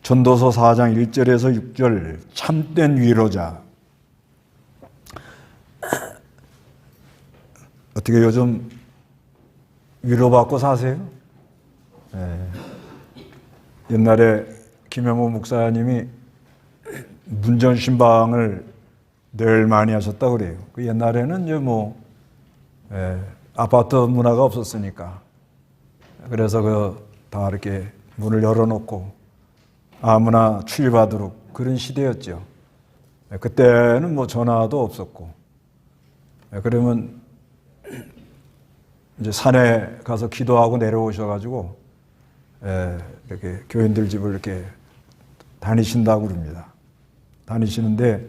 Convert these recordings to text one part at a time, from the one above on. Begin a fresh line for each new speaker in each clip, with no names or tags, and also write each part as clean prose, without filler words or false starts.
전도서 4장 1절에서 6절 참된 위로자. 어떻게 요즘 위로받고 사세요? 네. 옛날에 김영호 목사님이 문전신방을 늘 많이 하셨다고 그래요. 그 옛날에는 이제 아파트 문화가 없었으니까. 그래서 다 이렇게 문을 열어놓고 아무나 출입하도록 그런 시대였죠. 그때는 전화도 없었고. 그러면 이제 산에 가서 기도하고 내려오셔가지고 이렇게 교인들 집을 이렇게 다니신다고 그럽니다. 다니시는데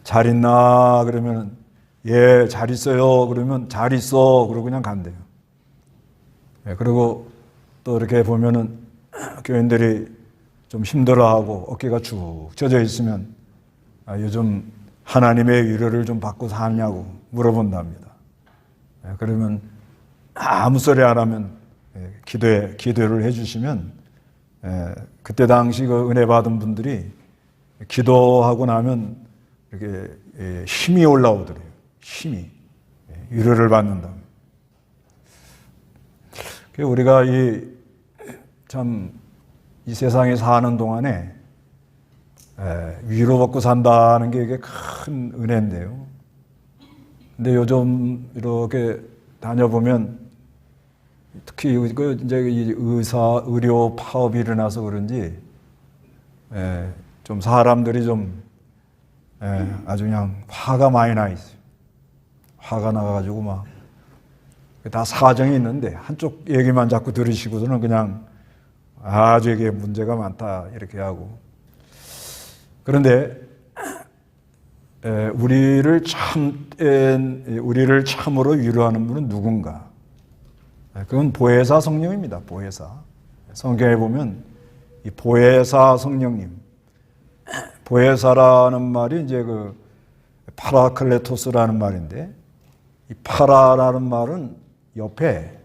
잘 있나 그러면 예, 잘 있어요. 그러면 잘 있어. 그러고 그냥 간대요. 그리고 또 이렇게 보면은 교인들이 좀 힘들어하고 어깨가 축 처져 있으면 요즘 하나님의 위로를 좀 받고 사냐고 물어본답니다. 그러면 아무 소리 안 하면 기도를 해주시면 그때 당시 그 은혜 받은 분들이 기도하고 나면 이렇게 힘이 올라오더래요. 힘이 위로를 받는다. 우리가 이 세상에 사는 동안에 위로받고 산다는 게 이게 큰 은혜인데요. 근데 요즘 이렇게 다녀보면 특히 이제 의료 파업이 일어나서 그런지 좀 사람들이 좀 아주 그냥 화가 많이 나 있어요. 화가 나가지고 막 다 사정이 있는데 한쪽 얘기만 자꾸 들으시고서는 그냥 아주 이게 문제가 많다 이렇게 하고. 그런데 우리를 참으로 위로하는 분은 누군가? 그건 보혜사 성령입니다. 보혜사. 성경에 보면 이 보혜사 성령님, 보혜사라는 말이 이제 그 파라클레토스라는 말인데, 이 파라라는 말은 옆에.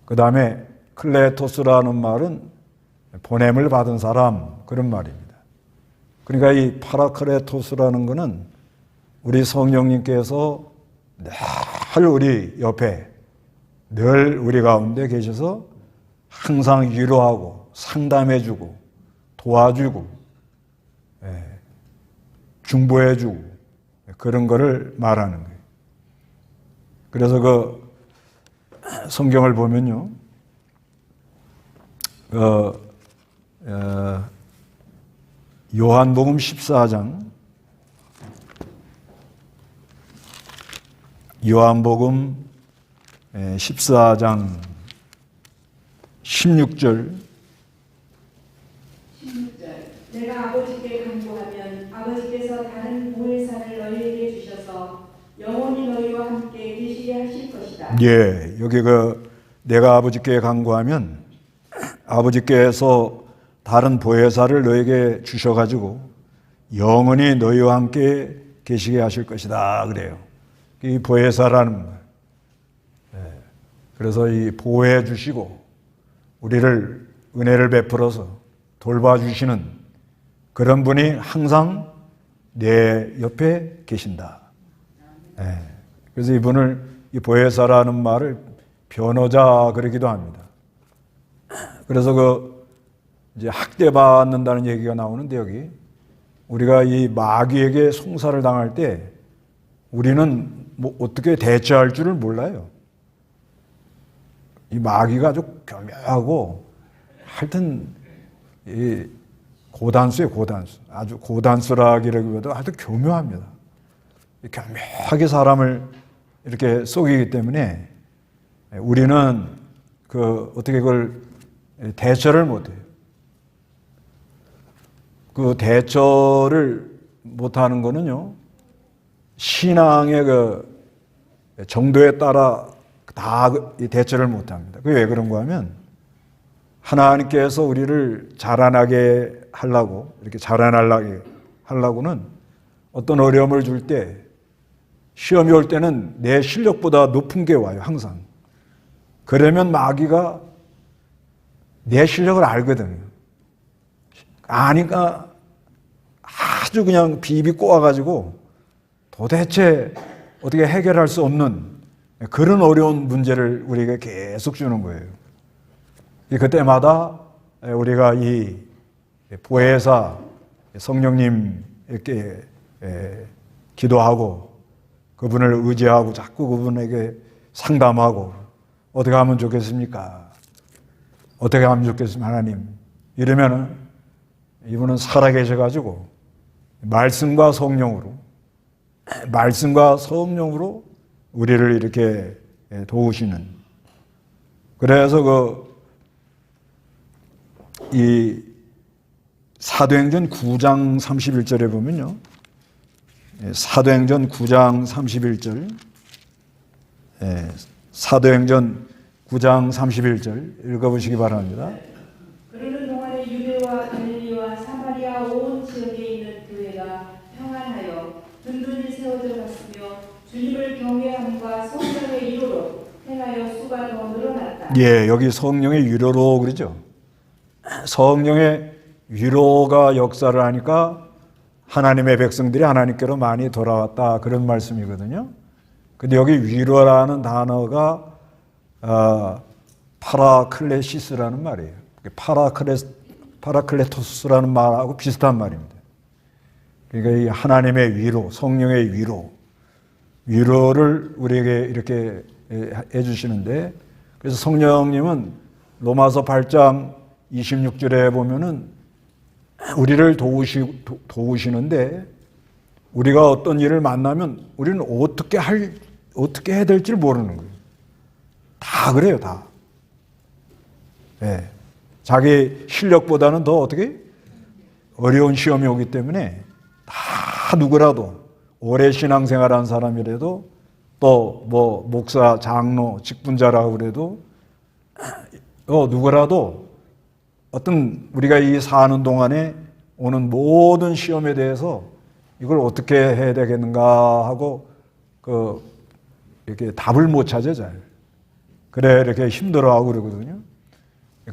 그 다음에 클레토스라는 말은 보냄을 받은 사람, 그런 말입니다. 그러니까 이 파라클레토스라는 것은 우리 성령님께서 늘 우리 옆에, 늘 우리 가운데 계셔서 항상 위로하고 상담해주고 도와주고 중보해주고 그런 거를 말하는 거예요. 그래서 그 성경을 보면요, 요한복음 14장, 요한복음 14장 16절.
내가 아버지께 간구하면 아버지께서 다른 보혜사를 너희에게 주셔서 영원히 너희와 함께 계시게 하실 것이다.
예, 여기 내가 아버지께 간구하면 아버지께서 다른 보혜사를 너에게 주셔가지고 영원히 너희와 함께 계시게 하실 것이다 그래요. 이 보혜사라는 말. 그래서 이 보호해 주시고 우리를 은혜를 베풀어서 돌봐주시는 그런 분이 항상 내 옆에 계신다. 그래서 이분을 이 보혜사라는 말을 변호자 그러기도 합니다. 그래서 이제 학대받는다는 얘기가 나오는데, 여기 우리가 이 마귀에게 송사를 당할 때 우리는 어떻게 대처할 줄을 몰라요. 이 마귀가 아주 교묘하고 하여튼 이 고단수예요, 고단수. 아주 고단수라기보다도 아주 교묘합니다. 교묘하게 사람을 이렇게 속이기 때문에 우리는 어떻게 그걸 대처를 못해요. 그 대처를 못하는 거는요, 신앙의 정도에 따라 다 대처를 못합니다. 그게 왜 그런가 하면, 하나님께서 우리를 자라나게 하려고, 이렇게 자라나게 하려고는 어떤 어려움을 줄 때, 시험이 올 때는 내 실력보다 높은 게 와요, 항상. 그러면 마귀가 내 실력을 알거든요. 아니까 아주 그냥 비비 꼬아가지고 도대체 어떻게 해결할 수 없는 그런 어려운 문제를 우리에게 계속 주는 거예요. 그때마다 우리가 이 보혜사 성령님께 기도하고 그분을 의지하고 자꾸 그분에게 상담하고 어떻게 하면 좋겠습니까? 어떻게 하면 좋겠습니까? 하나님. 이러면은 이분은 살아계셔가지고 말씀과 성령으로 우리를 이렇게 도우시는. 그래서 이 사도행전 9장 31절에 보면요. 사도행전 9장 31절. 사도행전 9장 31절 읽어보시기 바랍니다.
그러는 동안에 유대와 갈릴리와 사마리아 온 지역에 있는 교회가 평안하여 든든히 세워져 갔으며 주님을 경외함과 성령의 위로로 행하여 수가 더 늘어났다.
예, 여기 성령의 위로로 그러죠. 성령의 위로가 역사를 하니까 하나님의 백성들이 하나님께로 많이 돌아왔다, 그런 말씀이거든요. 근데 여기 위로라는 단어가 파라클레시스라는 말이에요. 파라클레토스라는 말하고 비슷한 말입니다. 그러니까 이 하나님의 위로, 성령의 위로를 우리에게 이렇게 해주시는데, 그래서 성령님은 로마서 8장 26절에 보면은 우리를 도우시는데, 우리가 어떤 일을 만나면 우리는 어떻게 해야 될지 모르는 거예요. 다 그래요, 다. 네. 자기 실력보다는 더 어떻게 어려운 시험이 오기 때문에 다 누구라도 오래 신앙생활한 사람이라도 또 뭐 목사, 장로, 직분자라고 그래도 누구라도 어떤 우리가 이 사는 동안에 오는 모든 시험에 대해서 이걸 어떻게 해야 되겠는가 하고 이렇게 답을 못 찾아 잘. 그래 이렇게 힘들어하고 그러거든요.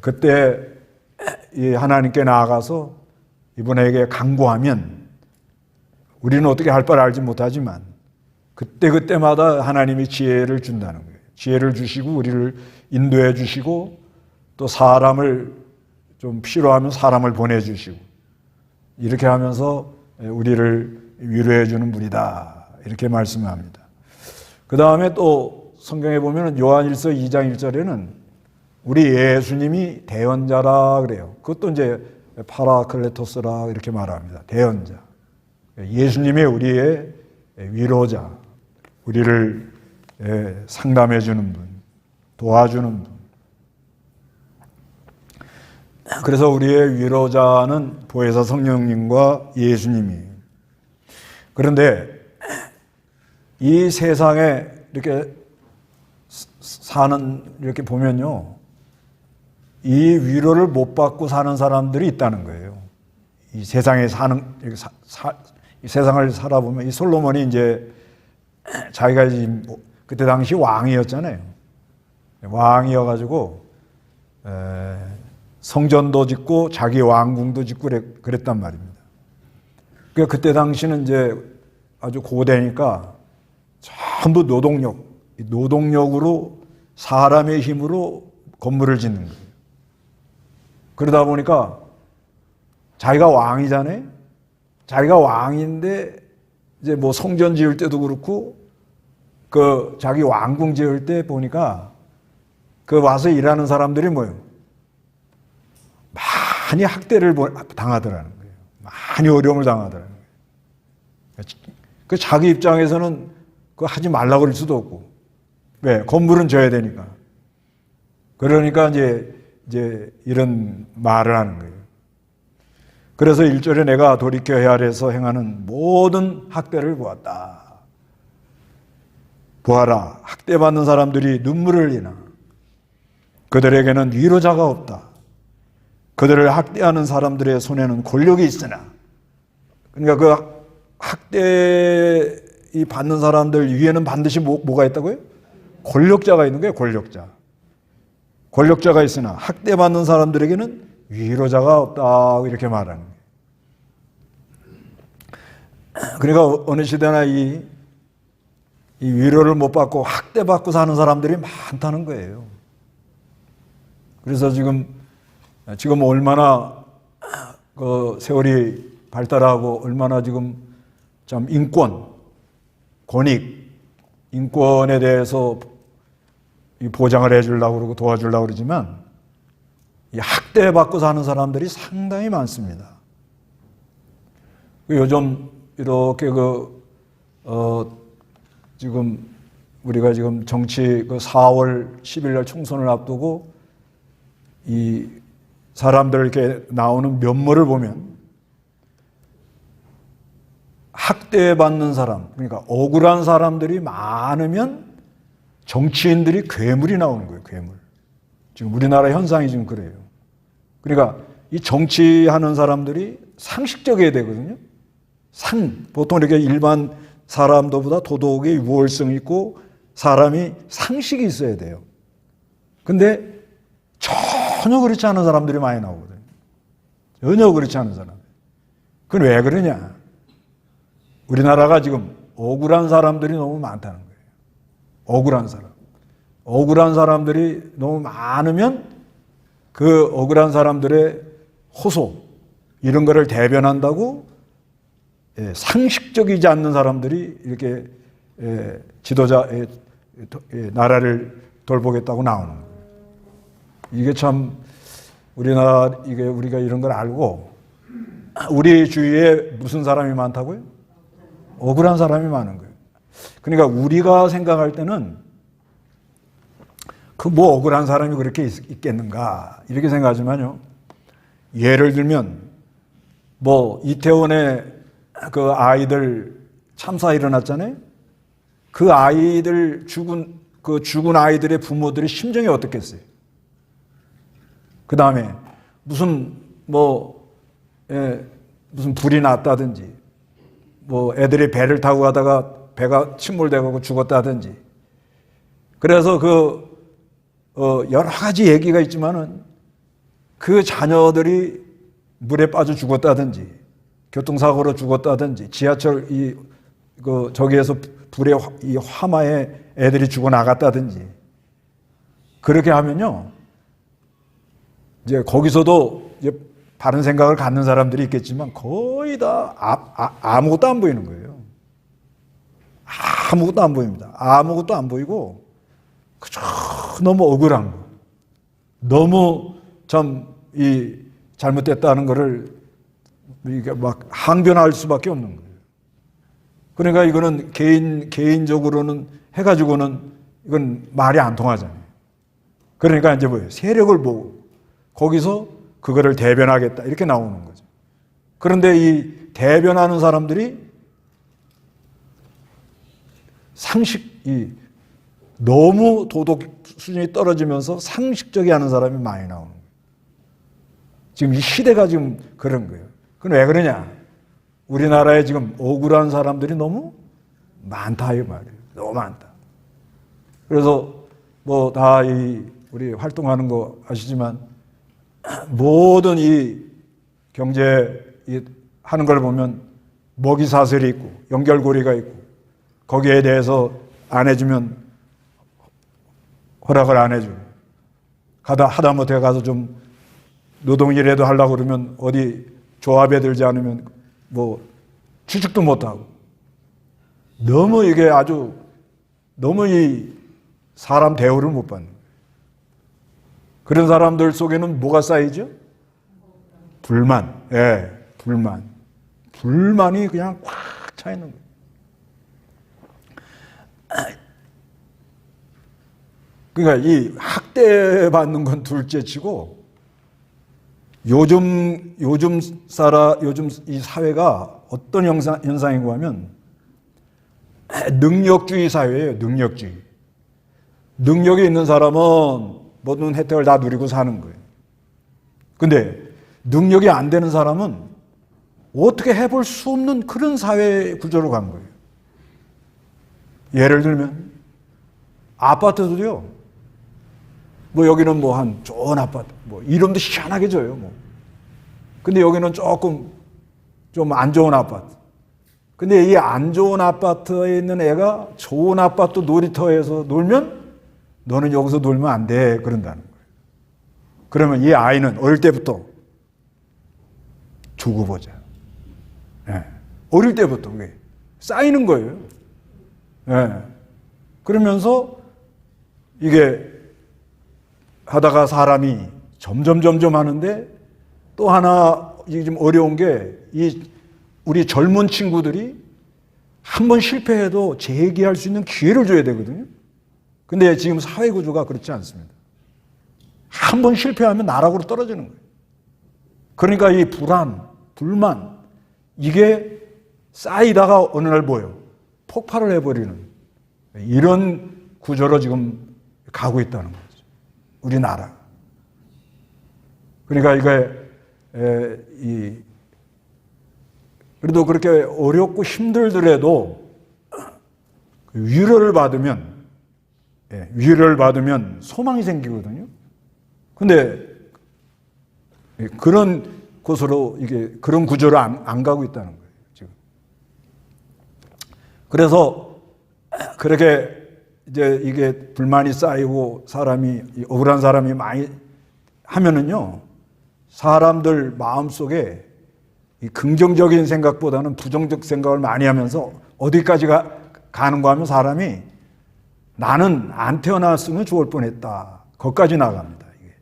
그때 이 하나님께 나아가서 이분에게 간구하면 우리는 어떻게 할 바를 알지 못하지만 그때마다 하나님이 지혜를 준다는 거예요. 지혜를 주시고 우리를 인도해 주시고 또 사람을 좀 필요하면 사람을 보내주시고 이렇게 하면서 우리를 위로해 주는 분이다, 이렇게 말씀합니다. 그 다음에 또 성경에 보면 요한일서 2장 1절에는 우리 예수님이 대언자라 그래요. 그것도 이제 파라클레토스라 이렇게 말합니다. 대언자. 예수님이 우리의 위로자, 우리를 상담해 주는 분, 도와주는 분. 그래서 우리의 위로자는 보혜사 성령님과 예수님이에요. 그런데 이 세상에 이렇게 이렇게 보면요, 이 위로를 못 받고 사는 사람들이 있다는 거예요. 이 세상에 이 세상을 살아보면 이 솔로몬이 이제 자기가 그때 당시 왕이었잖아요. 왕이어가지고 성전도 짓고 자기 왕궁도 짓고 그랬단 말입니다. 그러니까 그때 당시는 이제 아주 고대니까 전부 노동력으로 사람의 힘으로 건물을 짓는 거예요. 그러다 보니까 자기가 왕이잖아요. 자기가 왕인데 이제 뭐 성전 지을 때도 그렇고 자기 왕궁 지을 때 보니까 와서 일하는 사람들이 뭐예요? 많이 학대를 당하더라는 거예요. 많이 어려움을 당하더라는 거예요. 자기 입장에서는 그거 하지 말라고 그럴 수도 없고. 왜? 건물은 져야 되니까. 그러니까 이제 이런 말을 하는 거예요. 그래서 1절에 내가 돌이켜 헤아려서 행하는 모든 학대를 보았다. 보아라, 학대받는 사람들이 눈물을 흘리나. 그들에게는 위로자가 없다. 그들을 학대하는 사람들의 손에는 권력이 있으나. 그러니까 그 학대 받는 사람들 위에는 반드시 뭐가 있다고요? 권력자가 있는 거예요, 권력자. 권력자가 있으나 학대받는 사람들에게는 위로자가 없다 이렇게 말하는 거예요. 그러니까 어느 시대나 이 위로를 못 받고 학대받고 사는 사람들이 많다는 거예요. 그래서 지금 얼마나 그 세월이 발달하고 얼마나 지금 참 인권, 권익, 인권에 대해서 보장을 해주려고 그러고 도와주려고 그러지만 이 학대받고 사는 사람들이 상당히 많습니다. 요즘 이렇게 지금 우리가 지금 정치 4월 10일 날 총선을 앞두고 이 사람들 이렇게 나오는 면모를 보면 학대받는 사람, 그러니까 억울한 사람들이 많으면 정치인들이 괴물이 나오는 거예요, 괴물. 지금 우리나라 현상이 지금 그래요. 그러니까 이 정치하는 사람들이 상식적이어야 되거든요. 보통 이렇게 일반 사람들보다 도덕의 유월성이 있고 사람이 상식이 있어야 돼요. 근데 전혀 그렇지 않은 사람들이 많이 나오거든요. 전혀 그렇지 않은 사람. 그건 왜 그러냐? 우리나라가 지금 억울한 사람들이 너무 많다는 거예요. 억울한 사람. 억울한 사람들이 너무 많으면 그 억울한 사람들의 호소, 이런 거를 대변한다고 상식적이지 않는 사람들이 이렇게 지도자, 나라를 돌보겠다고 나오는 거예요. 이게 참 우리가 이런 걸 알고 우리 주위에 무슨 사람이 많다고요? 억울한 사람이 많은 거예요. 그러니까 우리가 생각할 때는 그 뭐 억울한 사람이 그렇게 있겠는가 이렇게 생각하지만요. 예를 들면 뭐 이태원에 그 아이들 참사 일어났잖아요. 그 아이들 죽은 아이들의 부모들의 심정이 어떻겠어요? 그 다음에 무슨 불이 났다든지, 뭐 애들이 배를 타고 가다가 배가 침몰되고 죽었다든지. 그래서 여러 가지 얘기가 있지만은 그 자녀들이 물에 빠져 죽었다든지, 교통사고로 죽었다든지, 지하철 저기에서 불의 이 화마에 애들이 죽어 나갔다든지. 그렇게 하면요. 이제 거기서도 이제 다른 생각을 갖는 사람들이 있겠지만 거의 다 아무것도 안 보이는 거예요. 아무것도 안 보입니다. 아무것도 안 보이고 그저 너무 억울한 거. 너무 참 잘못됐다는 거를 이게 막 항변할 수밖에 없는 거예요. 그러니까 이거는 개인적으로는 해가지고는 이건 말이 안 통하잖아요. 그러니까 이제 뭐예요? 세력을 보고 거기서 그거를 대변하겠다 이렇게 나오는 거죠. 그런데 이 대변하는 사람들이 너무 도덕 수준이 떨어지면서 상식적이 하는 사람이 많이 나오는 거예요. 지금 이 시대가 지금 그런 거예요. 그건 왜 그러냐? 우리나라에 지금 억울한 사람들이 너무 많다 이 말이에요. 너무 많다. 그래서 뭐 다 우리 활동하는 거 아시지만 모든 이 경제 하는 걸 보면 먹이 사슬이 있고 연결고리가 있고 거기에 대해서 안 해주면 허락을 안 해주고 하다못해 가서 좀 노동이라도 하려고 그러면 어디 조합에 들지 않으면 뭐 취직도 못하고 너무 이게 아주 너무 이 사람 대우를 못 받는 거예요. 그런 사람들 속에는 뭐가 쌓이죠? 불만. 예, 불만. 불만이 그냥 꽉 차 있는 거예요. 그러니까 이 학대받는 건 둘째 치고 요즘 이 사회가 어떤 현상이고 하면 능력주의 사회예요. 능력주의. 능력이 있는 사람은 모든 혜택을 다 누리고 사는 거예요. 근데 능력이 안 되는 사람은 어떻게 해볼 수 없는 그런 사회 구조로 간 거예요. 예를 들면 아파트도요. 뭐 여기는 뭐 한 좋은 아파트, 뭐 이름도 희한하게 줘요. 뭐. 근데 여기는 조금 좀 안 좋은 아파트. 근데 이 안 좋은 아파트에 있는 애가 좋은 아파트 놀이터에서 놀면 너는 여기서 놀면 안 돼. 그런다는 거예요. 그러면 이 아이는 어릴 때부터 두고 보자. 네. 어릴 때부터 그게 쌓이는 거예요. 네. 그러면서 이게 하다가 사람이 점점 하는데 또 하나 이게 좀 어려운 게 우리 젊은 친구들이 한 번 실패해도 재기할 수 있는 기회를 줘야 되거든요. 근데 지금 사회 구조가 그렇지 않습니다. 한 번 실패하면 나락으로 떨어지는 거예요. 그러니까 이 불안, 불만 이게 쌓이다가 어느 날 뭐예요? 폭발을 해버리는 이런 구조로 지금 가고 있다는 거죠. 우리나라. 그러니까 이게 그래도 그렇게 어렵고 힘들더라도 위로를 받으면 소망이 생기거든요. 근데 그런 곳으로 이게 그런 구조로 안 가고 있다는 거예요, 지금. 그래서 그렇게 이제 이게 불만이 쌓이고 억울한 사람이 많이 하면은요, 사람들 마음속에 이 긍정적인 생각보다는 부정적 생각을 많이 하면서 어디까지 가는가 하면 사람이 나는 안 태어났으면 좋을 뻔했다. 거기까지 나갑니다. 이게.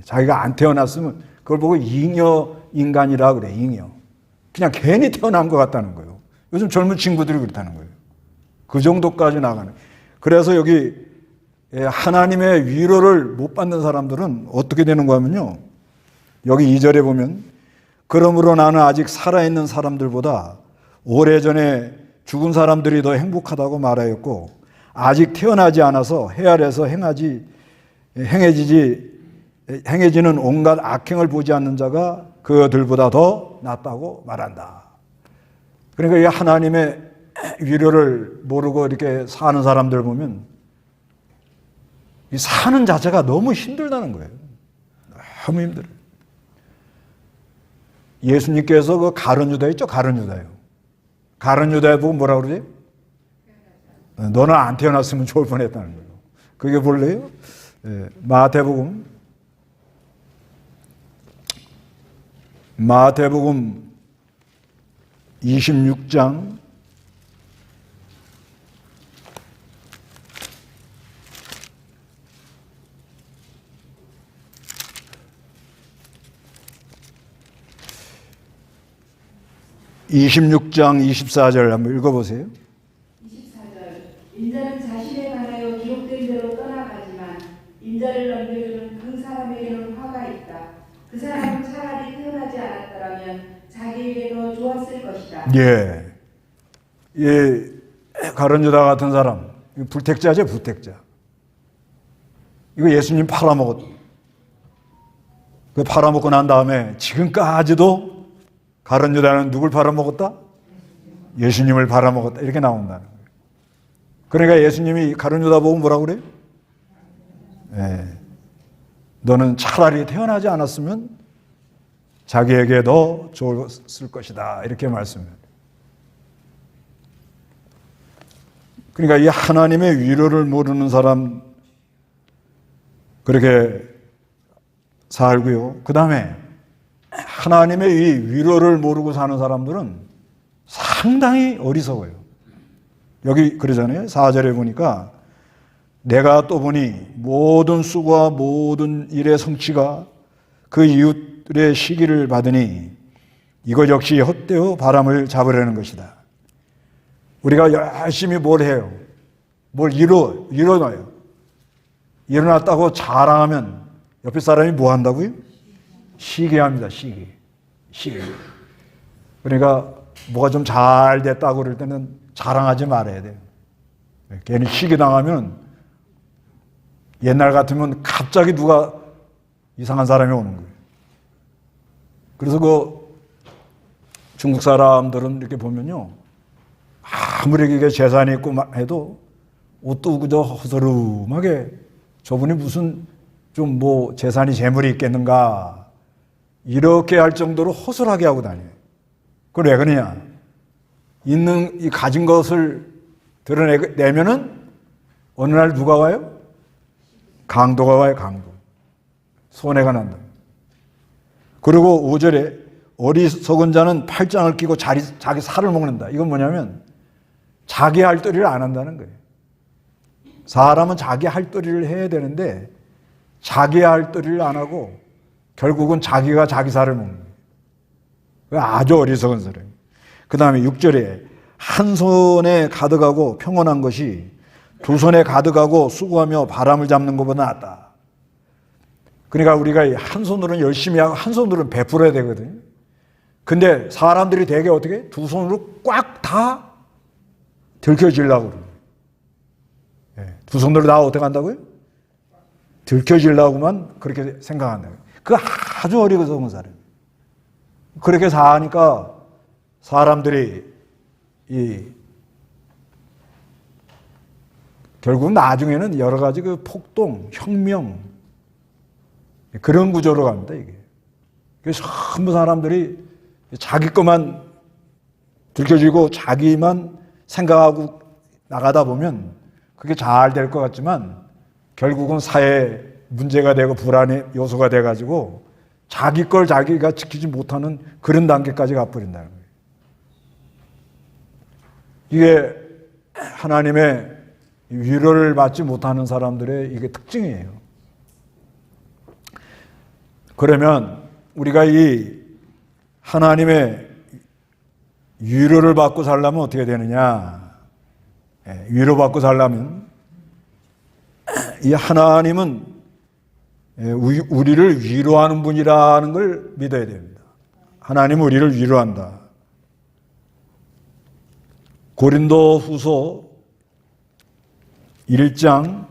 자기가 안 태어났으면 그걸 보고 잉여 인간이라 그래. 잉여. 그냥 괜히 태어난 것 같다는 거예요. 요즘 젊은 친구들이 그렇다는 거예요. 그 정도까지 나가는. 그래서 여기 하나님의 위로를 못 받는 사람들은 어떻게 되는가 하면요. 여기 2절에 보면 그러므로 나는 아직 살아있는 사람들보다 오래전에 죽은 사람들이 더 행복하다고 말하였고 아직 태어나지 않아서 해 아래서 행해지는 온갖 악행을 보지 않는 자가 그들보다 더 낫다고 말한다. 그러니까 이 하나님의 위로를 모르고 이렇게 사는 사람들 보면 이 사는 자체가 너무 힘들다는 거예요. 너무 힘들어요. 예수님께서 그 가룟 유다 있죠? 가룟 유다요. 가룟 유다에 보고 뭐라 그러지? 너는 안 태어났으면 좋을 뻔했다는 거예요. 그게 볼래요? 마태복음 26장 24절 한번 읽어보세요.
24절 인자는 자신에 관하여 기록된 대로 떠나가지만 인자를 넘겨주는 그 사람에게는 화가 있다. 그 사람은 차라리 태어나지 않았더라면 자기에게 더 좋았을 것이다.
예. 가룟 유다 같은 사람, 불택자죠, 불택자. 이거 예수님 팔아먹었. 그 팔아먹고 난 다음에 지금까지도 가룟 유다는 누굴 팔아먹었다? 예수님을 팔아먹었다. 이렇게 나온다는 거예요. 그러니까 예수님이 가룟 유다 보고 뭐라고 그래요? 너는 차라리 태어나지 않았으면 자기에게 더 좋았을 것이다. 이렇게 말씀해요. 그러니까 이 하나님의 위로를 모르는 사람 그렇게 살고요. 그 다음에 하나님의 이 위로를 모르고 사는 사람들은 상당히 어리석어요. 여기 그러잖아요. 4절에 보니까 내가 또 보니 모든 수고와 모든 일의 성취가 그 이웃들의 시기를 받으니 이것 역시 헛되어 바람을 잡으려는 것이다. 우리가 열심히 뭘 해요? 뭘 일어나요. 일어났다고 자랑하면 옆에 사람이 뭐 한다고요? 시기합니다. 시기. 그러니까 뭐가 좀 잘 됐다고 그럴 때는 자랑하지 말아야 돼요. 괜히 시기당하면 옛날 같으면 갑자기 누가 이상한 사람이 오는 거예요. 그래서 그 중국 사람들은 이렇게 보면요. 아무리 이게 재산이 있고 해도 옷도 그저 허스름하게 저분이 무슨 좀 뭐 재산이 재물이 있겠는가 이렇게 할 정도로 허술하게 하고 다녀요. 그걸 왜 그러냐? 있는 이 가진 것을 드러내면은 어느 날 누가 와요? 강도가 와요. 강도. 손해가 난다. 그리고 5절에 어리석은 자는 팔짱을 끼고 자기 살을 먹는다. 이건 뭐냐면 자기 할 도리를 안 한다는 거예요. 사람은 자기 할 도리를 해야 되는데 자기 할 도리를 안 하고 결국은 자기가 자기 살을 먹는 거예요. 아주 어리석은 사람. 그 다음에 6절에 한 손에 가득하고 평온한 것이 두 손에 가득하고 수고하며 바람을 잡는 것보다 낫다. 그러니까 우리가 한 손으로는 열심히 하고 한 손으로는 베풀어야 되거든요. 근데 사람들이 되게 어떻게 두 손으로 꽉 다 들켜지려고 그래요. 두 손으로 다 어떻게 한다고요? 들켜지려고만 그렇게 생각한다고요. 그 아주 어리석은 사람. 그렇게 사니까 사람들이 결국 나중에는 여러 가지 그 폭동, 혁명 그런 구조로 갑니다. 이게. 그래서 전부 사람들이 자기 것만 들켜지고 자기만 생각하고 나가다 보면 그게 잘 될 것 같지만 결국은 사회에 문제가 되고 불안의 요소가 돼가지고 자기 걸 자기가 지키지 못하는 그런 단계까지 가버린다는 거예요. 이게 하나님의 위로를 받지 못하는 사람들의 이게 특징이에요. 그러면 우리가 이 하나님의 위로를 받고 살려면 어떻게 되느냐? 위로받고 살려면 이 하나님은 우리를 위로하는 분이라는 걸 믿어야 됩니다. 하나님은 우리를 위로한다. 고린도후서 1장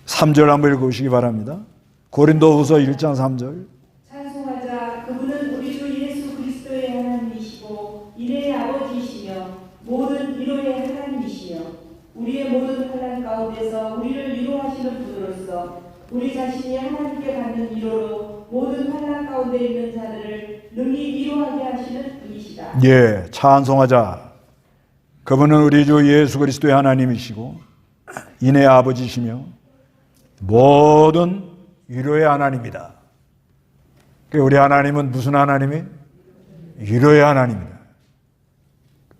3절 한번 읽으시기 바랍니다. 고린도후서 1장 3절.
찬송하자. 그분은 우리 주 예수 그리스도의 하나님이시고 인애의 아버지이시며 모든 위로의 하나님이시며 우리의 모든 환난 가운데서 우리를 위로하시는 분으로서 우리 자신이 하나님께 받는 위로로 모든 환난 가운데 있는 자들을 능히 위로하게 하시는 분이시다.
예, 찬송하자. 그분은 우리 주 예수 그리스도의 하나님이시고 인애의 아버지시며 모든 위로의 하나님이다. 우리 하나님은 무슨 하나님이? 위로의 하나님이다.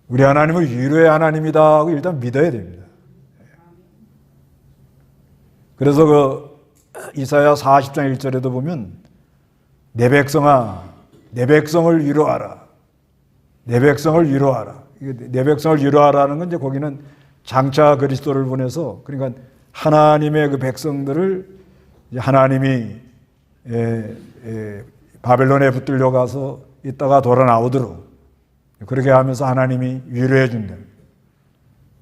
우리 하나님은 위로의 하나님이다 하고 일단 믿어야 됩니다. 그래서 그 이사야 40장 1절에도 보면 내 백성아 내 백성을 위로하라. 내 백성을 위로하라. 내 백성을 위로하라는 건 이제 거기는 장차 그리스도를 보내서 그러니까 하나님의 그 백성들을 하나님이 바벨론에 붙들려 가서 있다가 돌아 나오도록 그렇게 하면서 하나님이 위로해 준다.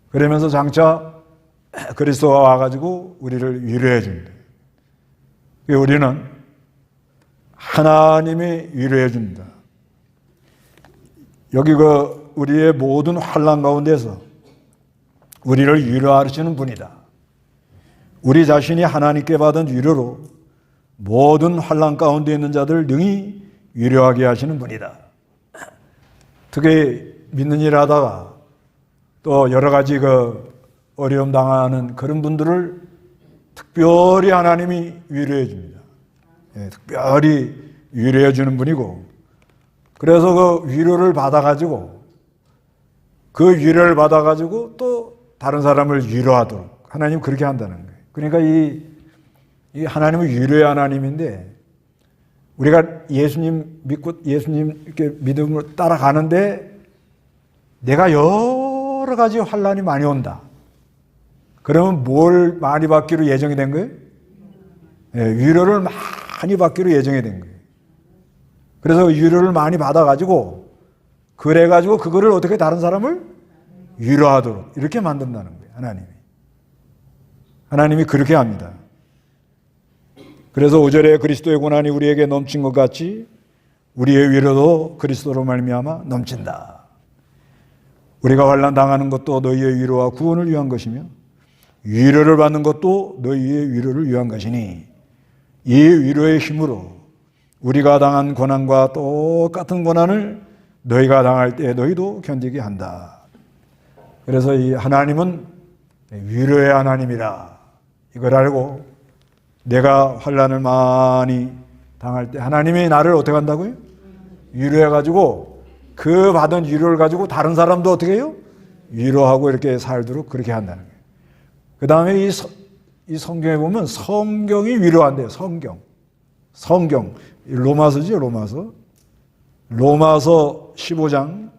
그러면서 장차 그리스도가 와가지고 우리를 위로해 준다. 우리는 하나님이 위로해 준다. 여기 그 우리의 모든 환난 가운데서 우리를 위로하시는 분이다. 우리 자신이 하나님께 받은 위로로 모든 환난 가운데 있는 자들을 능히 위로하게 하시는 분이다. 특히 믿는 일 하다가 또 여러 가지 그 어려움 당하는 그런 분들을 특별히 하나님이 위로해 줍니다. 특별히 위로해 주는 분이고 그래서 그 위로를 받아가지고 그 위로를 받아가지고 또 다른 사람을 위로하도록 하나님 그렇게 한다는 거예요. 그러니까 이 하나님은 위로의 하나님인데 우리가 예수님 믿고 예수님 이렇게 믿음으로 따라가는데 내가 여러 가지 환난이 많이 온다. 그러면 뭘 많이 받기로 예정이 된 거예요? 위로를 많이 받기로 예정이 된 거예요. 그래서 위로를 많이 받아가지고 그래가지고 그거를 어떻게 다른 사람을 위로하도록 이렇게 만든다는 거예요. 하나님이 그렇게 합니다. 그래서 5절에 그리스도의 고난이 우리에게 넘친 것 같이 우리의 위로도 그리스도로 말미암아 넘친다. 우리가 환난 당하는 것도 너희의 위로와 구원을 위한 것이며 위로를 받는 것도 너희의 위로를 위한 것이니 이 위로의 힘으로 우리가 당한 고난과 똑같은 고난을 너희가 당할 때 너희도 견디게 한다. 그래서 이 하나님은 위로의 하나님이라 이걸 알고 내가 환난을 많이 당할 때 하나님이 나를 어떻게 한다고요? 위로해가지고 그 받은 위로를 가지고 다른 사람도 어떻게 해요? 위로하고 이렇게 살도록 그렇게 한다는 거예요. 그 다음에 이 성경에 보면 성경이 위로한대요. 성경. 로마서죠, 로마서. 로마서 15장.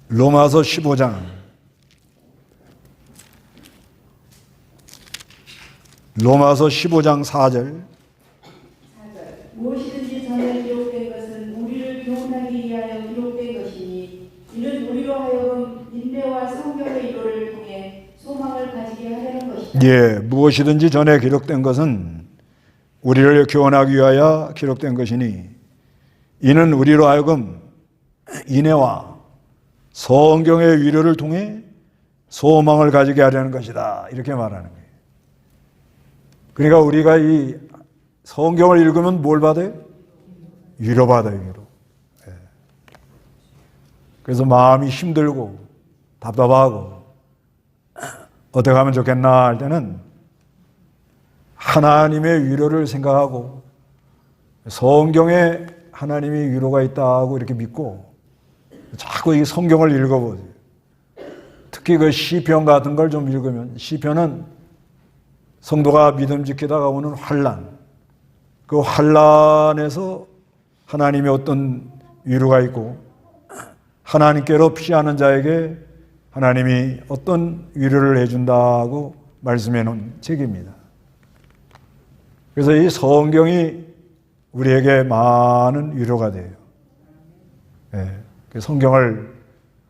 로마서 15장. 로마서 15장 4절.
무엇이든지 전에 기록된 것은 우리를 교훈하기 위하여 기록된 것이니 이는 우리로 하여금 인내와 성경의 위로를 통해 소망을 가지게 하려는 것이다.
예, 무엇이든지 전에 기록된 것은 우리를 교훈하기 위하여 기록된 것이니 이는 우리로 하여금 인내와 성경의 위로를 통해 소망을 가지게 하려는 것이다. 이렇게 말하는 거예요. 그러니까 우리가 이 성경을 읽으면 뭘 받아요? 위로받아요, 위로. 예. 그래서 마음이 힘들고 답답하고 어떻게 하면 좋겠나 할 때는 하나님의 위로를 생각하고 성경에 하나님의 위로가 있다고 이렇게 믿고 자꾸 이 성경을 읽어보세요. 특히 그 시편 같은 걸 좀 읽으면 시편은 성도가 믿음 지키다가 오는 환난, 그 환난에서 하나님의 어떤 위로가 있고 하나님께로 피하는 자에게 하나님이 어떤 위로를 해준다고 말씀해 놓은 책입니다. 그래서 이 성경이 우리에게 많은 위로가 돼요. 네. 성경을,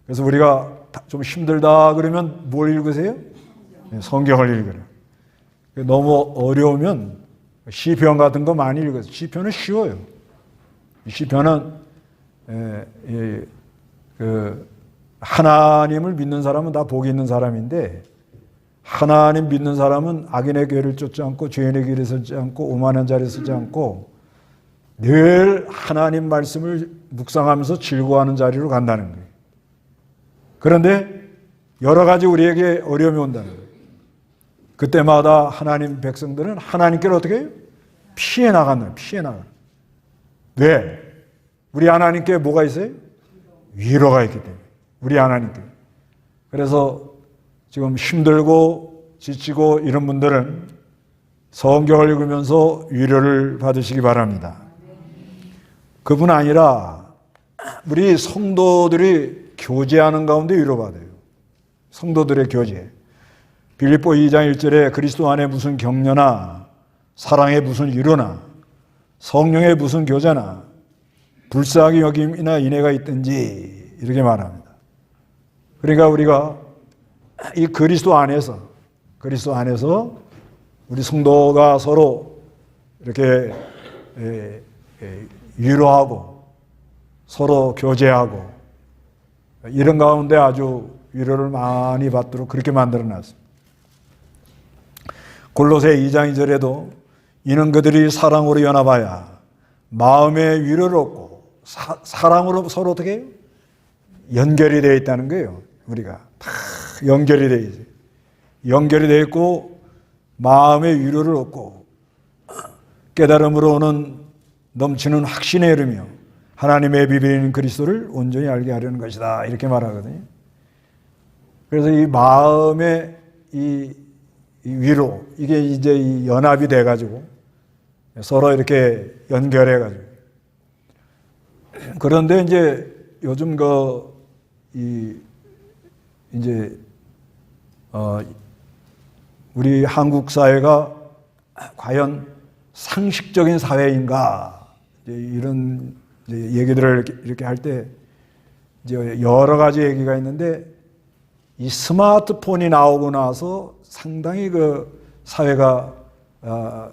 그래서 우리가 좀 힘들다 그러면 뭘 읽으세요? 네, 성경을 읽으래요. 너무 어려우면 시편 같은 거 많이 읽어요. 시편은 쉬워요. 시편은 하나님을 믿는 사람은 다 복이 있는 사람인데 하나님 믿는 사람은 악인의 궤를 쫓지 않고 죄인의 길에 서지 않고 오만한 자리에 서지 않고 늘 하나님 말씀을 묵상하면서 즐거워하는 자리로 간다는 거예요. 그런데 여러 가지 우리에게 어려움이 온다는 거예요. 그때마다 하나님 백성들은 하나님께로 어떻게 해요? 피해 나간다. 피해 나가. 왜? 우리 하나님께 뭐가 있어요? 위로가 있기 때문에. 우리 하나님께. 그래서 지금 힘들고 지치고 이런 분들은 성경을 읽으면서 위로를 받으시기 바랍니다. 그뿐 아니라 우리 성도들이 교제하는 가운데 위로받아요. 성도들의 교제. 빌립보 2장 1절에 그리스도 안에 무슨 격려나 사랑에 무슨 위로나 성령의 무슨 교제나 불쌍히 여김이나 인애가 있든지 이렇게 말합니다. 그러니까 우리가 이 그리스도 안에서 우리 성도가 서로 이렇게 위로하고 서로 교제하고 이런 가운데 아주 위로를 많이 받도록 그렇게 만들어 놨습니다. 골로새 2장 2절에도 이는 그들이 사랑으로 연합하여 마음의 위로를 얻고 사랑으로 서로 어떻게 연결이 되어 있다는 거예요. 우리가 다 연결이 되어 있어요. 연결이 되어 있고 마음의 위로를 얻고 깨달음으로 오는 넘치는 확신에 이르며 하나님의 비밀인 그리스도를 온전히 알게 하려는 것이다. 이렇게 말하거든요. 그래서 이 마음의 이 위로, 이게 이제 이 연합이 돼가지고 서로 이렇게 연결해가지고. 그런데 이제 요즘 우리 한국 사회가 과연 상식적인 사회인가? 이런 얘기들을 이렇게 할 때 이제 여러 가지 얘기가 있는데 이 스마트폰이 나오고 나서 상당히 그 사회가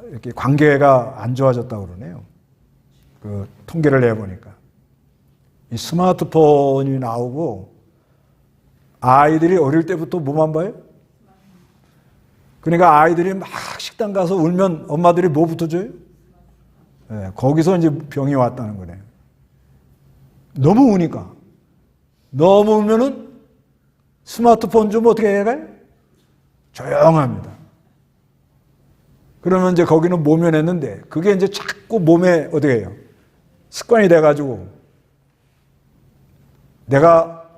이렇게 관계가 안 좋아졌다고 그러네요. 그 통계를 내보니까 이 스마트폰이 나오고 아이들이 어릴 때부터 뭐만 봐요? 그러니까 아이들이 막 식당 가서 울면 엄마들이 뭐부터 줘요? 네, 거기서 이제 병이 왔다는 거네요. 너무 우니까. 너무 울면은 스마트폰 좀 어떻게 해가요? 조용합니다. 그러면 이제 거기는 모면했는데 그게 이제 자꾸 몸에 어떻게 해요? 습관이 돼가지고 내가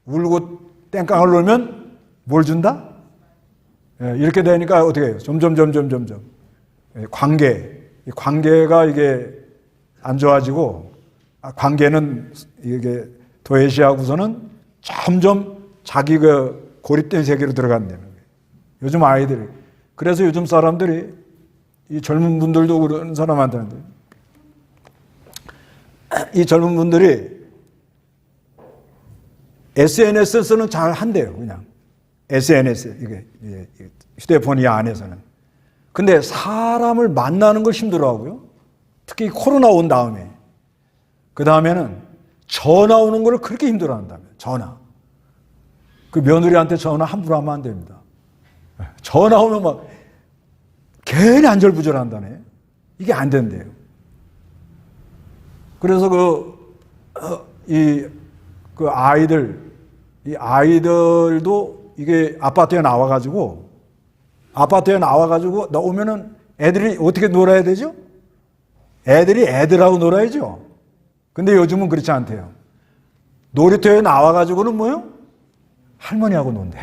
울고 땡깡을 놓으면 뭘 준다? 예, 이렇게 되니까 어떻게 해요? 점점 예, 관계가 이게 안 좋아지고 관계는 이게 도외시하고서는 점점 자기 그 고립된 세계로 들어간다는 거예요. 요즘 아이들이. 그래서 요즘 사람들이 이 젊은 분들도 그런 사람한테는데 이 젊은 분들이 SNS는 잘 한대요, 그냥. SNS, 이게 휴대폰 이 안에서는. 근데 사람을 만나는 걸 힘들어 하고요. 특히 코로나 온 다음에. 그 다음에는 전화 오는 걸 그렇게 힘들어 한다며, 전화. 그 며느리한테 전화 함부로 하면 안 됩니다. 전화 오면 막 괜히 안절부절 한다네. 이게 안 된대요. 그래서 이 아이들도 이게 아파트에 나와가지고 나오면은 애들이 어떻게 놀아야 되죠? 애들이 애들하고 놀아야죠. 근데 요즘은 그렇지 않대요. 놀이터에 나와가지고는 뭐요? 할머니하고 논대.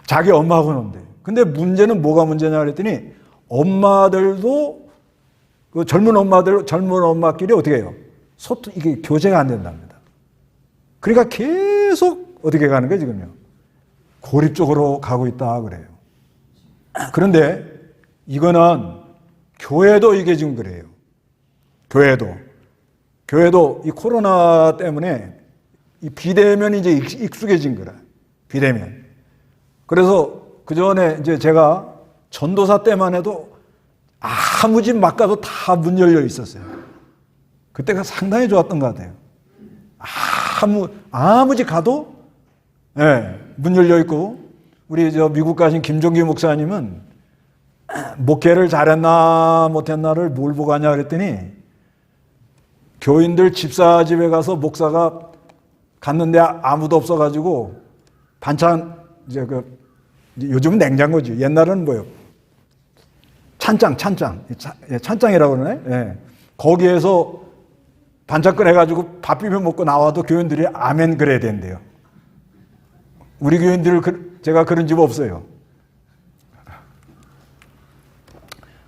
자기 엄마하고 논대. 근데 문제는 뭐가 문제냐 그랬더니 엄마들도 그 젊은 엄마끼리 어떻게 해요? 이게 교제가 안 된답니다. 그러니까 계속 어떻게 가는 거예요, 지금요? 고립 쪽으로 가고 있다 그래요. 그런데 이거는 교회도 이게 지금 그래요. 교회도 이 코로나 때문에 이 비대면이 이제 익숙해진 거라. 비대면. 그래서 그 전에 이제 제가 전도사 때만 해도 아무 집 막 가도 다 문 열려 있었어요. 그때가 상당히 좋았던 것 같아요. 아무 집 가도 문 열려 있고 우리 미국 가신 김종기 목사님은 목회를 잘했나 못했나를 뭘 보고 하냐 그랬더니 교인들 집사 집에 가서 목사가 갔는데 아무도 없어가지고 반찬 요즘은 냉장고지. 옛날에는 뭐예요? 찬장이라고 그러네. 예. 거기에서 반찬 꺼내가지고 밥 비벼 먹고 나와도 교인들이 아멘 그래야 된대요. 우리 교인들 제가 그런 집 없어요.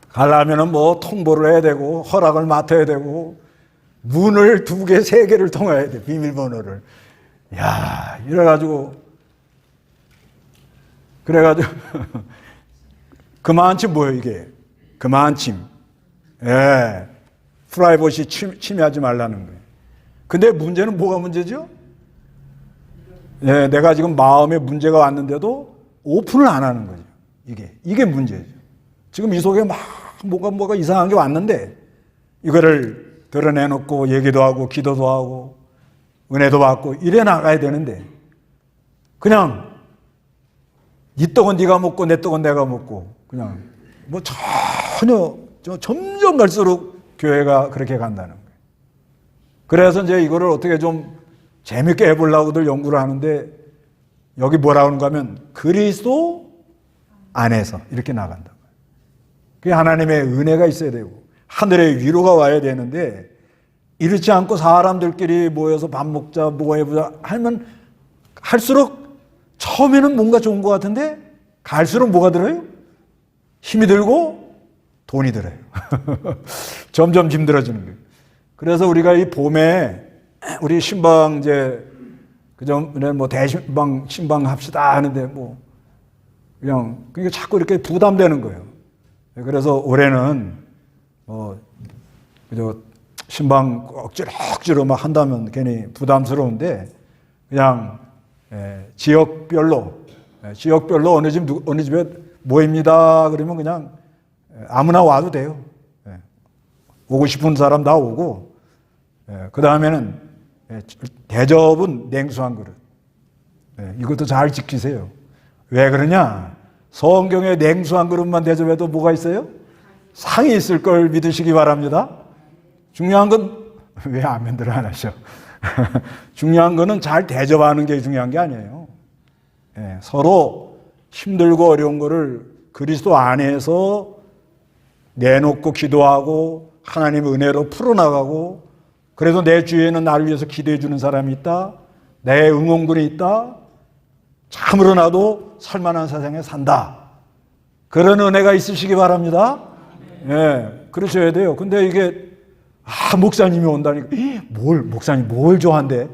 가려면은 뭐 통보를 해야 되고 허락을 맡아야 되고 문을 2개, 3개를 통해야 돼. 비밀번호를. 야, 그래가지고 그만침 뭐예요 이게? 그만침. 예. 프라이버시 침해하지 말라는 거예요. 근데 문제는 뭐가 문제죠? 예, 내가 지금 마음에 문제가 왔는데도 오픈을 안 하는 거죠. 이게 문제죠. 지금 이 속에 막 뭐가 이상한 게 왔는데 이거를 드러내놓고 얘기도 하고 기도도 하고 은혜도 받고 이래 나가야 되는데 그냥 네 떡은 네가 먹고 내 떡은 내가 먹고 그냥 뭐 전혀 점점 갈수록 교회가 그렇게 간다는 거예요. 그래서 이제 이거를 어떻게 좀 재밌게 해보려고들 연구를 하는데 여기 뭐라고 하는가 하면 그리스도 안에서 이렇게 나간다. 그게 하나님의 은혜가 있어야 되고 하늘의 위로가 와야 되는데 이렇지 않고 사람들끼리 모여서 밥 먹자 뭐 해보자 하면 할수록 처음에는 뭔가 좋은 것 같은데 갈수록 뭐가 들어요? 힘이 들고 돈이 들어요. 점점 힘들어지는 거예요. 그래서 우리가 이 봄에 우리 신방 그전에 뭐 대신방 신방 합시다 하는데 뭐 그냥 자꾸 이렇게 부담되는 거예요. 그래서 올해는 그저 신방 억지로 막 한다면 괜히 부담스러운데 그냥 지역별로 어느 집에 모입니다. 그러면 그냥 아무나 와도 돼요. 오고 싶은 사람 다 오고, 그 다음에는 대접은 냉수한 그릇. 이것도 잘 지키세요. 왜 그러냐? 성경에 냉수한 그릇만 대접해도 뭐가 있어요? 상이 있을 걸 믿으시기 바랍니다. 중요한 건 왜 아멘들을 안 하셔? 중요한 거는 잘 대접하는 게 중요한 게 아니에요. 서로 힘들고 어려운 거를 그리스도 안에서 내놓고 기도하고 하나님의 은혜로 풀어나가고, 그래도 내 주위에는 나를 위해서 기도해 주는 사람이 있다, 내 응원군이 있다, 참으로 나도 살만한 세상에 산다, 그런 은혜가 있으시기 바랍니다. 그러셔야 돼요. 근데 이게 목사님이 온다니까 목사님 뭘 좋아한대?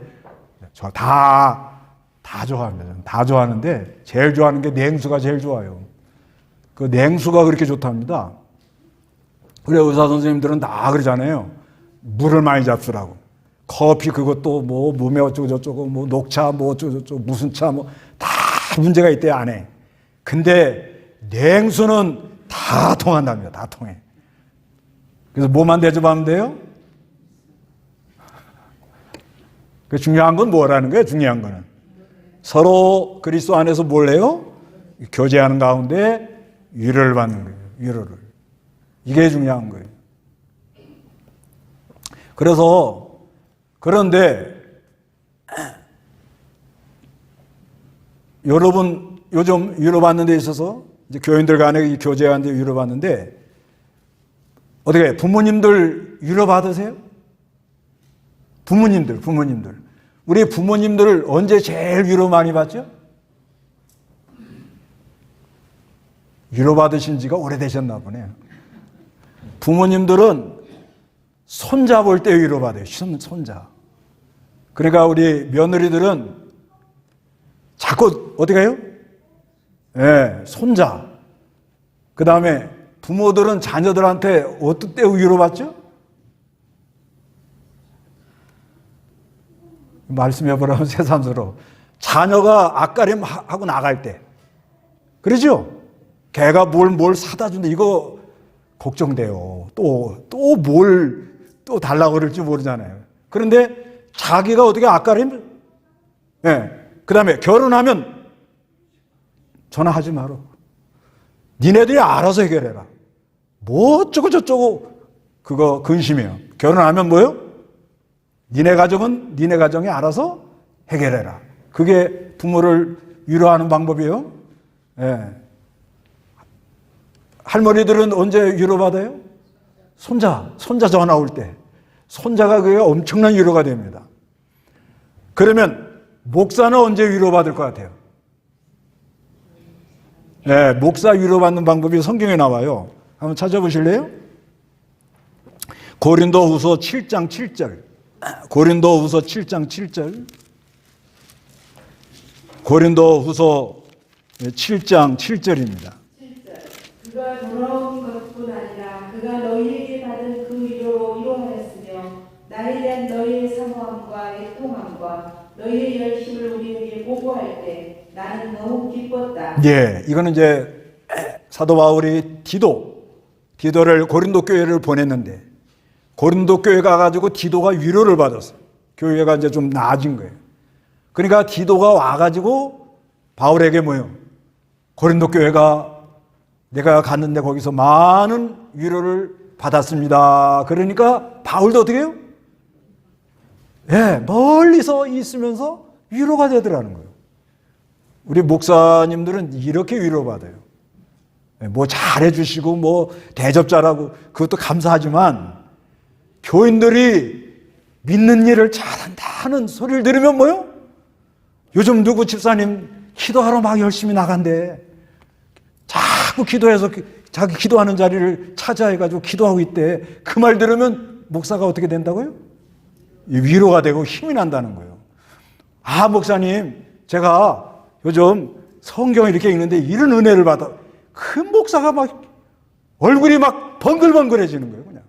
저 다 좋아합니다. 다 좋아하는데 제일 좋아하는 게 냉수가 제일 좋아요. 그 냉수가 그렇게 좋답니다. 그래, 의사 선생님들은 다 그러잖아요. 물을 많이 잡수라고. 커피 그것도 뭐 몸에 어쩌고 저쩌고, 뭐 녹차 뭐 어쩌고 저쩌고, 무슨 차 뭐 다 문제가 있대 안에. 근데 냉수는 다 통한답니다. 다 통해. 그래서 뭐만 대접하면 돼요? 그 중요한 건 뭐라는 거예요? 중요한 거는 서로 그리스도 안에서 뭘 해요? 교제하는 가운데 위로를 받는 거예요. 위로를. 이게 중요한 거예요. 그래서 그런데 여러분 요즘 위로받는 데 있어서 이제 교인들 간에 교제하는 데 위로받는데 어떻게 부모님들 위로받으세요? 부모님들. 우리 부모님들 언제 제일 위로 많이 받죠? 위로받으신 지가 오래되셨나 보네요. 부모님들은 손자 볼 때 위로받아요. 손자. 그러니까 우리 며느리들은 자꾸 어디 가요? 손자. 그 다음에 부모들은 자녀들한테 어떨 때 위로받죠? 말씀해보라면 새삼스러워. 자녀가 앞가림하고 나갈 때. 그러죠? 걔가 뭘 사다 준다. 이거 걱정돼요. 또 뭘 또 달라고 그럴지 모르잖아요. 그런데 자기가 어떻게 앞가림? 그 다음에 결혼하면 전화하지 마라. 니네들이 알아서 해결해라. 뭐 어쩌고 저쩌고 그거 근심해요. 결혼하면 뭐요? 니네 가정은 니네 가정이 알아서 해결해라. 그게 부모를 위로하는 방법이에요. 할머니들은 언제 위로받아요? 손자 전화 올 때. 손자가 그게 엄청난 위로가 됩니다. 그러면 목사는 언제 위로받을 것 같아요? 목사 위로받는 방법이 성경에 나와요. 한번 찾아보실래요? 고린도후서 7장 7절. 고린도후서 7장 7절. 고린도후서 7장 7절입니다.
7절. 그가 돌아온 것뿐 아니라 그가 너희에게 받은 그 위로로 위로하였으며 나에 대한 너희의 사모함과 애통함과 너희의 열심을 우리에게 보고할 때 나는 너무 기뻤다.
이거는 이제 사도 바울이 디도를 고린도 교회를 보냈는데 고린도 교회 가가지고 디도가 위로를 받았어요. 교회가 이제 좀 나아진 거예요. 그러니까 디도가 와가지고 바울에게 뭐예요? 고린도 교회가 내가 갔는데 거기서 많은 위로를 받았습니다. 그러니까 바울도 어떻게 해요? 멀리서 있으면서 위로가 되더라는 거예요. 우리 목사님들은 이렇게 위로받아요. 뭐 잘해주시고 뭐 대접자라고 그것도 감사하지만 교인들이 믿는 일을 잘한다는 소리를 들으면 뭐요? 요즘 누구 집사님 기도하러 막 열심히 나간대. 자꾸 기도해서 자기 기도하는 자리를 찾아해가지고 기도하고 있대. 그 말 들으면 목사가 어떻게 된다고요? 위로가 되고 힘이 난다는 거예요. 목사님 제가 요즘 성경 이렇게 읽는데 이런 은혜를 받아. 그 목사가 막 얼굴이 막 번글번글해지는 거예요. 그냥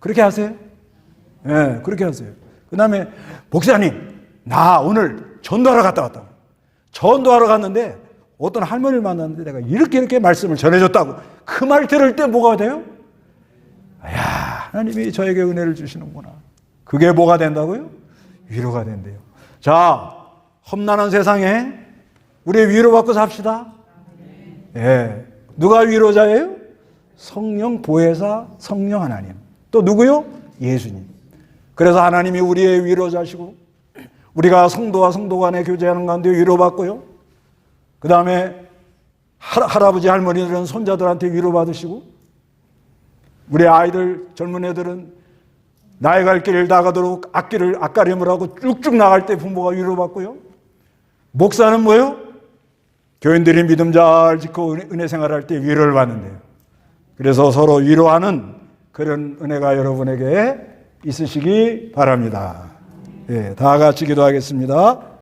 그렇게 하세요. 그렇게 하세요. 그 다음에 목사님 나 오늘 전도하러 갔다 왔다고. 전도하러 갔는데 어떤 할머니를 만났는데 내가 이렇게 말씀을 전해줬다고. 그 말 들을 때 뭐가 돼요? 하나님이 저에게 은혜를 주시는구나. 그게 뭐가 된다고요? 위로가 된대요. 자, 험난한 세상에 우리 위로받고 삽시다. 예. 누가 위로자예요? 성령 보혜사 성령 하나님. 또 누구요? 예수님. 그래서 하나님이 우리의 위로자시고 우리가 성도와 성도 간에 교제하는 가운데 위로받고요. 그 다음에 할아버지 할머니들은 손자들한테 위로받으시고 우리 아이들 젊은 애들은 나의 갈 길을 나가도록 앞가림을 하고 쭉쭉 나갈 때 부모가 위로받고요. 목사는 뭐요? 교인들이 믿음 잘 지키고 은혜 생활할 때 위로를 받는데요. 그래서 서로 위로하는 그런 은혜가 여러분에게 있으시기 바랍니다. 예, 다 같이 기도하겠습니다.